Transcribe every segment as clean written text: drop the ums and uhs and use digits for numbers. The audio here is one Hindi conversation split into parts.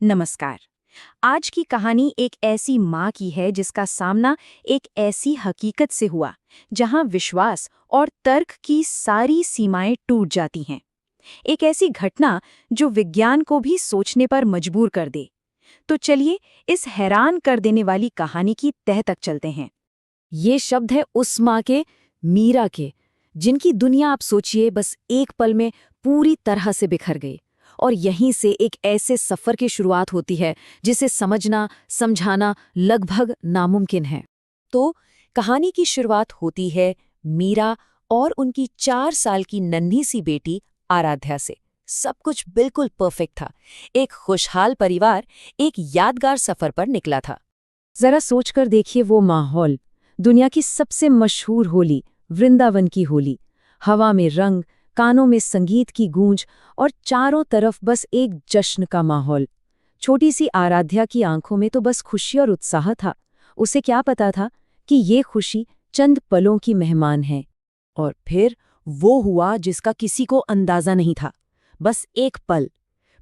नमस्कार। आज की कहानी एक ऐसी माँ की है जिसका सामना एक ऐसी हकीकत से हुआ जहाँ विश्वास और तर्क की सारी सीमाएं टूट जाती हैं। एक ऐसी घटना जो विज्ञान को भी सोचने पर मजबूर कर दे। तो चलिए इस हैरान कर देने वाली कहानी की तह तक चलते हैं। ये शब्द है उस माँ के, मीरा के, जिनकी दुनिया आप सोचिए बस एक पल में पूरी तरह से बिखर गई। और यहीं से एक ऐसे सफ़र की शुरुआत होती है जिसे समझना, समझाना लगभग नामुमकिन है। तो कहानी की शुरुआत होती है मीरा और उनकी 4 साल की नन्ही सी बेटी आराध्या से। सब कुछ बिल्कुल परफेक्ट था। एक खुशहाल परिवार एक यादगार सफ़र पर निकला था। जरा सोचकर देखिए वो माहौल। दुनिया की सबसे मशहूर होली, वृंदावन की होली। हवा में रंग, कानों में संगीत की गूंज और चारों तरफ बस एक जश्न का माहौल। छोटी सी आराध्या की आंखों में तो बस खुशी और उत्साह था। उसे क्या पता था कि ये खुशी चंद पलों की मेहमान है। और फिर वो हुआ जिसका किसी को अंदाजा नहीं था। बस एक पल,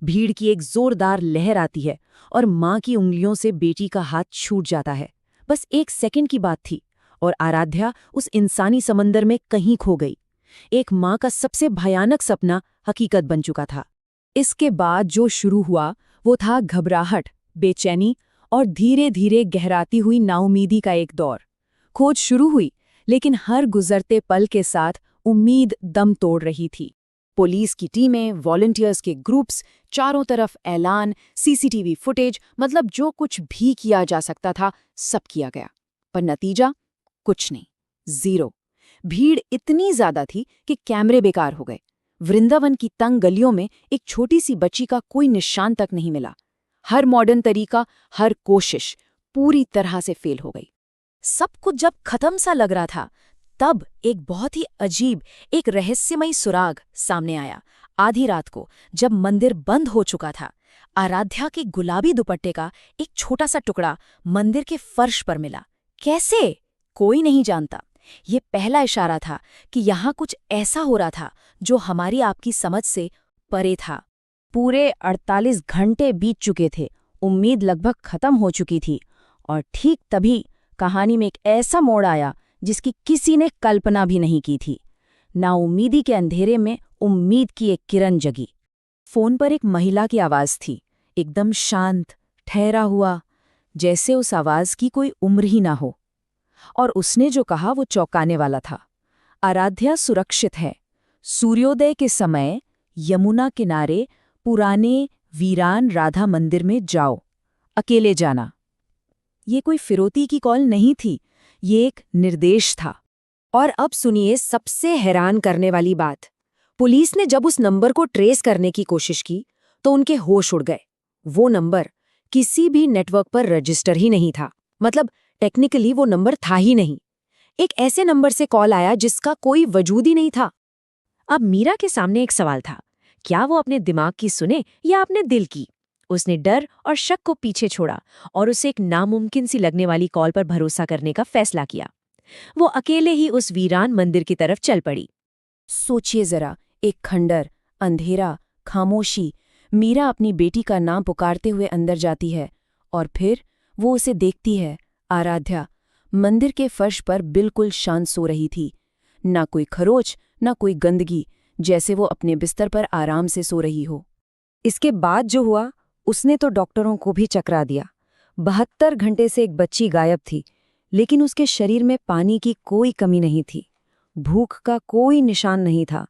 भीड़ की एक जोरदार लहर आती है और माँ की उंगलियों से बेटी का हाथ छूट जाता है। बस एक सेकंड की बात थी और आराध्या उस इंसानी समंदर में कहीं खो गई। एक माँ का सबसे भयानक सपना हकीकत बन चुका था। इसके बाद जो शुरू हुआ वो था घबराहट, बेचैनी और धीरे धीरे गहराती हुई नाउमीदी का एक दौर। खोज शुरू हुई, लेकिन हर गुजरते पल के साथ उम्मीद दम तोड़ रही थी। पुलिस की टीमें, वॉलंटियर्स के ग्रुप्स, चारों तरफ ऐलान, सीसीटीवी फुटेज, मतलब जो कुछ भी किया जा सकता था सब किया गया। पर नतीजा कुछ नहीं, जीरो। भीड़ इतनी ज्यादा थी कि कैमरे बेकार हो गए। वृंदावन की तंग गलियों में एक छोटी सी बच्ची का कोई निशान तक नहीं मिला। हर मॉडर्न तरीका, हर कोशिश पूरी तरह से फेल हो गई। सब कुछ जब खत्म सा लग रहा था, तब एक बहुत ही अजीब, एक रहस्यमयी सुराग सामने आया। आधी रात को जब मंदिर बंद हो चुका था, आराध्या के गुलाबी दुपट्टे का एक छोटा सा टुकड़ा मंदिर के फर्श पर मिला। कैसे? कोई नहीं जानता। ये पहला इशारा था कि यहाँ कुछ ऐसा हो रहा था जो हमारी आपकी समझ से परे था। पूरे 48 घंटे बीत चुके थे, उम्मीद लगभग खत्म हो चुकी थी, और ठीक तभी कहानी में एक ऐसा मोड़ आया जिसकी किसी ने कल्पना भी नहीं की थी। नाउम्मीदी के अंधेरे में उम्मीद की एक किरण जगी। फोन पर एक महिला की आवाज थी, एकदम शांत, ठहरा हुआ, जैसे उस आवाज की कोई उम्र ही ना हो। और उसने जो कहा वो चौंकाने वाला था। आराध्या सुरक्षित है। सूर्योदय के समय यमुना किनारे पुराने वीरान राधा मंदिर में जाओ, अकेले जाना। ये कोई फिरौती की कॉल नहीं थी, ये एक निर्देश था। और अब सुनिए सबसे हैरान करने वाली बात। पुलिस ने जब उस नंबर को ट्रेस करने की कोशिश की तो उनके होश उड़ गए। वो नंबर किसी भी नेटवर्क पर रजिस्टर ही नहीं था। मतलब टेक्निकली वो नंबर था ही नहीं। एक ऐसे नंबर से कॉल आया जिसका कोई वजूद ही नहीं था। अब मीरा के सामने एक सवाल था, क्या वो अपने दिमाग की सुने या अपने दिल की? उसने डर और शक को पीछे छोड़ा और उसे एक नामुमकिन सी लगने वाली कॉल पर भरोसा करने का फैसला किया। वो अकेले ही उस वीरान मंदिर की तरफ चल पड़ी। सोचिए जरा, एक खंडर, अंधेरा, खामोशी। मीरा अपनी बेटी का नाम पुकारते हुए अंदर जाती है और फिर वो उसे देखती है। आराध्या मंदिर के फर्श पर बिल्कुल शांत सो रही थी। ना कोई खरोच, ना कोई गंदगी, जैसे वो अपने बिस्तर पर आराम से सो रही हो। इसके बाद जो हुआ उसने तो डॉक्टरों को भी चकरा दिया। 72 घंटे से एक बच्ची गायब थी, लेकिन उसके शरीर में पानी की कोई कमी नहीं थी। भूख का कोई निशान नहीं था।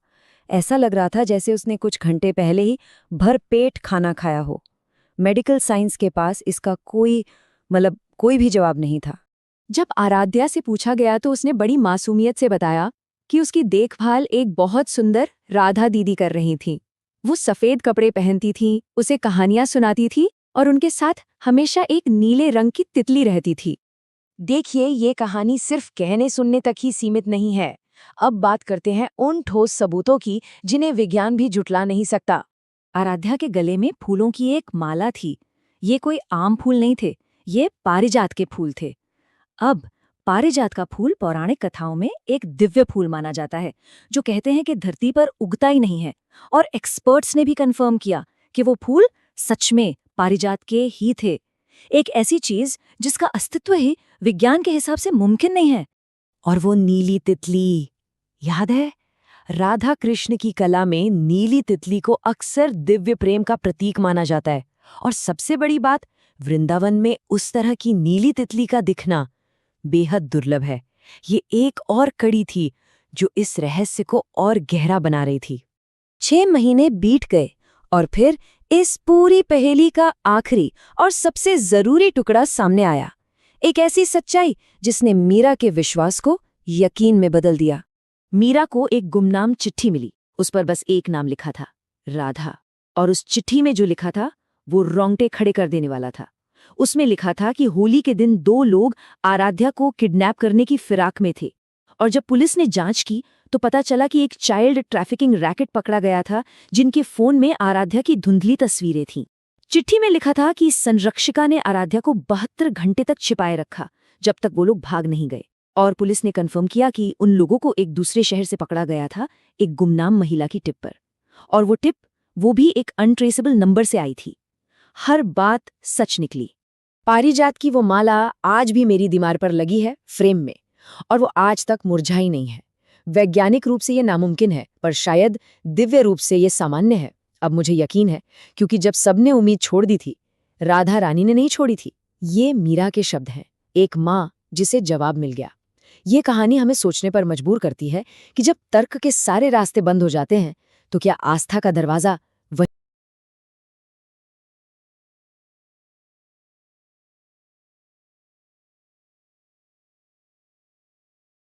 ऐसा लग रहा था जैसे उसने कुछ घंटे पहले ही भरपेट खाना खाया हो। मेडिकल साइंस के पास इसका कोई भी जवाब नहीं था। जब आराध्या से पूछा गया तो उसने बड़ी मासूमियत से बताया कि उसकी देखभाल एक बहुत सुंदर राधा दीदी कर रही थी। वो सफेद कपड़े पहनती थी, उसे कहानियां सुनाती थी और उनके साथ हमेशा एक नीले रंग की तितली रहती थी। देखिए, ये कहानी सिर्फ कहने सुनने तक ही सीमित नहीं है। अब बात करते हैं उन ठोस सबूतों की जिन्हें विज्ञान भी जुटला नहीं सकता। आराध्या के गले में फूलों की एक माला थी। ये कोई आम फूल नहीं थे, ये पारिजात के फूल थे। अब पारिजात का फूल पौराणिक कथाओं में एक दिव्य फूल माना जाता है, जो कहते हैं कि धरती पर उगता ही नहीं है। और एक्सपर्ट्स ने भी कंफर्म किया कि वो फूल सच में पारिजात के ही थे। एक ऐसी चीज जिसका अस्तित्व ही विज्ञान के हिसाब से मुमकिन नहीं है। और वो नीली तितली, याद है? राधा कृष्ण की कला में नीली तितली को अक्सर दिव्य प्रेम का प्रतीक माना जाता है। और सबसे बड़ी बात, वृंदावन में उस तरह की नीली तितली का दिखना बेहद दुर्लभ है। ये एक और कड़ी थी जो इस रहस्य को और गहरा बना रही थी। 6 महीने बीत गए और फिर इस पूरी पहेली का आखिरी और सबसे जरूरी टुकड़ा सामने आया। एक ऐसी सच्चाई जिसने मीरा के विश्वास को यकीन में बदल दिया। मीरा को एक गुमनाम चिट्ठी मिली। उस पर बस एक नाम लिखा था, राधा। और उस चिट्ठी में जो लिखा था वो रोंगटे खड़े कर देने वाला था। उसमें लिखा था कि होली के दिन 2 लोग आराध्या को किडनैप करने की फिराक में थे। और जब पुलिस ने जांच की तो पता चला कि एक चाइल्ड ट्रैफिकिंग रैकेट पकड़ा गया था जिनके फोन में आराध्या की धुंधली तस्वीरें थीं। चिट्ठी में लिखा था कि संरक्षिका ने आराध्या को 72 घंटे तक छिपाए रखा जब तक वो लोग भाग नहीं गए। और पुलिस ने कन्फर्म किया कि उन लोगों को एक दूसरे शहर से पकड़ा गया था, एक गुमनाम महिला की टिप पर। और वो टिप, वो भी एक अनट्रेसेबल नंबर से आई थी। हर बात सच निकली। पारिजात की वो माला आज भी मेरी दीवार पर लगी है, फ्रेम में, और वो आज तक मुरझाई नहीं है। वैज्ञानिक रूप से ये नामुमकिन है, पर शायद दिव्य रूप से ये सामान्य है। अब मुझे यकीन है, क्योंकि जब सबने उम्मीद छोड़ दी थी, राधा रानी ने नहीं छोड़ी थी। ये मीरा के शब्द हैं, एक माँ जिसे जवाब मिल गया। ये कहानी हमें सोचने पर मजबूर करती है कि जब तर्क के सारे रास्ते बंद हो जाते हैं तो क्या आस्था का दरवाजा